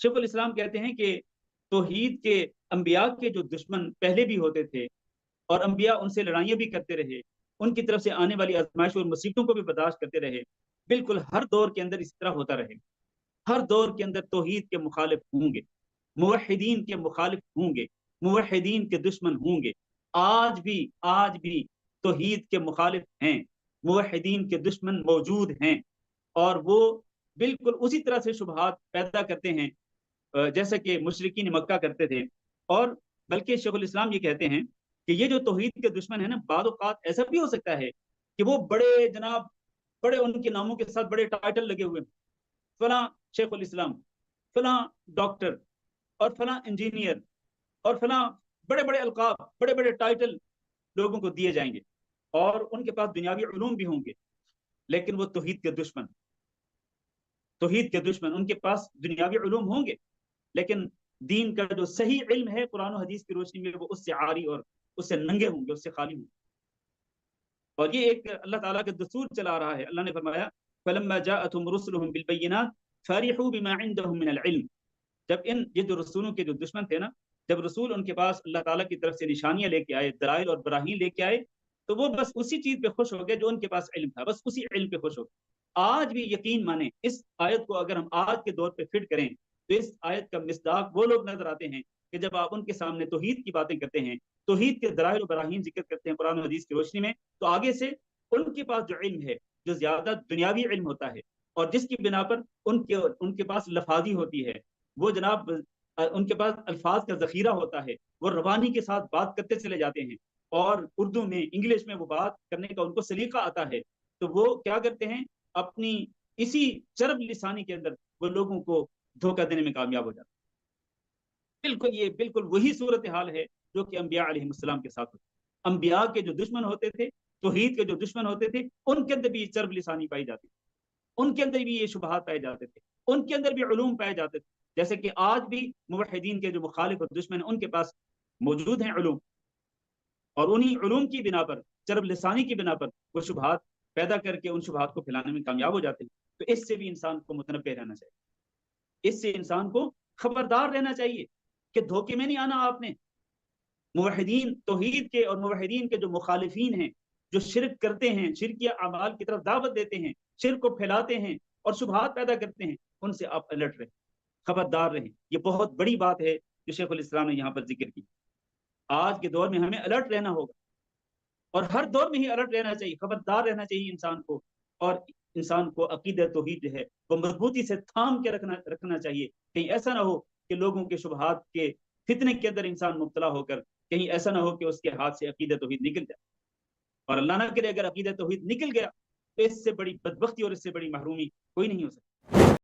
शेख उल इस्लाम कहते हैं कि तौहीद के अंबिया के जो दुश्मन पहले भी होते थे और अंबिया उनसे लड़ाइयाँ भी करते रहे, उनकी तरफ से आने वाली आजमाइश और मुसीबतों को भी बर्दाश्त करते रहे, बिल्कुल हर दौर के अंदर इस तरह होता रहे। हर दौर के अंदर तौहीद के मुखालिफ होंगे, मुवहिदीन के मुखालिफ होंगे, मुवहिदीन के दुश्मन होंगे। आज भी तौहीद के मुखालिफ हैं, मुवहिदीन के दुश्मन मौजूद हैं, और वो बिल्कुल उसी तरह से शुबहात पैदा करते हैं जैसा कि मुशरिकीन मक्का करते थे। और बल्कि शेखुल इस्लाम ये कहते हैं कि ये जो तौहीद के दुश्मन है ना, बाद औक़ात ऐसा भी हो सकता है कि वो बड़े जनाब, बड़े उनके नामों के साथ बड़े टाइटल लगे हुए, फला शेखुल इस्लाम, फला डॉक्टर, और फला इंजीनियर, और फला बड़े बड़े अलकाब, बड़े बड़े टाइटल लोगों को दिए जाएंगे, और उनके पास दुनियावी उलूम भी होंगे, लेकिन वो तौहीद के दुश्मन, उनके पास दुनियावी उलूम होंगे, लेकिन दीन का जो सही इल्म है कुरान और हदीस की रोशनी में, वो उससे आरी और उससे नंगे होंगे, उससे खाली होंगे। और ये एक अल्लाह ताला का दस्तूर चला रहा है। अल्लाह ने फरमाया फलम्मा जाअतहुम रुसुलुहुम बिल बय्यिनात फरिहू बिमा इंदहुम मिनल इल्म। जब ये जो रसूलों के जो दुश्मन थे ना, जब रसूल उनके पास अल्लाह ताला की तरफ से निशानियां लेके आए, दलाइल और बराहीन लेके आए, तो वो बस उसी चीज पे खुश हो गए जो उनके पास इल्म था, बस उसी इल्म पे खुश हो गए। आज भी यकीन माने, इस आयत को अगर हम आज के दौर पे फिट करें, तो इस आयत का मिस्दाक वो लोग नजर आते हैं कि जब आप उनके सामने तौहीद की बातें करते हैं, तौहीद के दलाइल और बराहीन जिक्र करते हैं कुरान और हदीस की रोशनी में, तो आगे से उनके पास जो इल्म है, जो ज्यादा दुनियावी इल्म होता है, और जिसकी बिना पर उनके उनके पास लफाजी होती है, वो जनाब उनके पास अल्फाज का जखीरा होता है, वो रवानी के साथ बात करते चले जाते हैं, और उर्दू में, इंग्लिश में वो बात करने का उनको सलीका आता है, तो वो क्या करते हैं, अपनी इसी चरब लिसानी के अंदर वो लोगों को धोखा देने में कामयाब हो जाते हैं। बिल्कुल वही सूरत हाल है जो कि अंबिया अलैहिस्सलाम के साथ होती। अंबिया के जो दुश्मन होते थे, तौहीद के जो दुश्मन होते थे, उनके अंदर भी चरब लिसानी पाई जाती थी, उनके अंदर भी ये शुबहात पाए जाते थे, उनके अंदर भी उलूम पाए जाते थे, जैसे कि आज भी मुवहिदीन के जो मुखालिफ और दुश्मन हैं, उनके पास मौजूद हैं उलूम, और उन्हीं उलूम की बिना पर, चरब लिसानी की बिना पर, वो शुबहात पैदा करके उन शुबहात को फैलाने में कामयाब हो जाते हैं। तो इससे भी इंसान को मुतनब्बे रहना चाहिए, इससे इंसान को खबरदार रहना चाहिए कि धोखे में नहीं आना आपने। मुवहिदीन तौहीद के और मुवहिदीन के जो मुखालिफीन हैं, जो शिरक करते हैं, शिरकिया अमाल की तरफ दावत देते हैं, शिरक को फैलाते हैं और शुबहात पैदा करते हैं, उनसे आप अलर्ट रहें, खबरदार रहें। ये बहुत बड़ी बात है जो शेखुल इस्लाम ने यहाँ पर जिक्र की। आज के दौर में हमें अलर्ट रहना होगा, और हर दौर में ही अलर्ट रहना चाहिए, खबरदार रहना चाहिए इंसान को। और इंसान को अकीदत तौहीद जो है वो मजबूती से थाम के रखना चाहिए। कहीं ऐसा ना हो कि लोगों के शुबहात के फितने के अंदर इंसान मुब्तला होकर, कहीं ऐसा ना हो कि उसके हाथ से अकीदत तौहीद निकल जाए। और अल्लाह ना करे अगर अकीदत तौहीद निकल गया, तो इससे बड़ी बदबख्ती और इससे बड़ी महरूमी कोई नहीं हो सकती।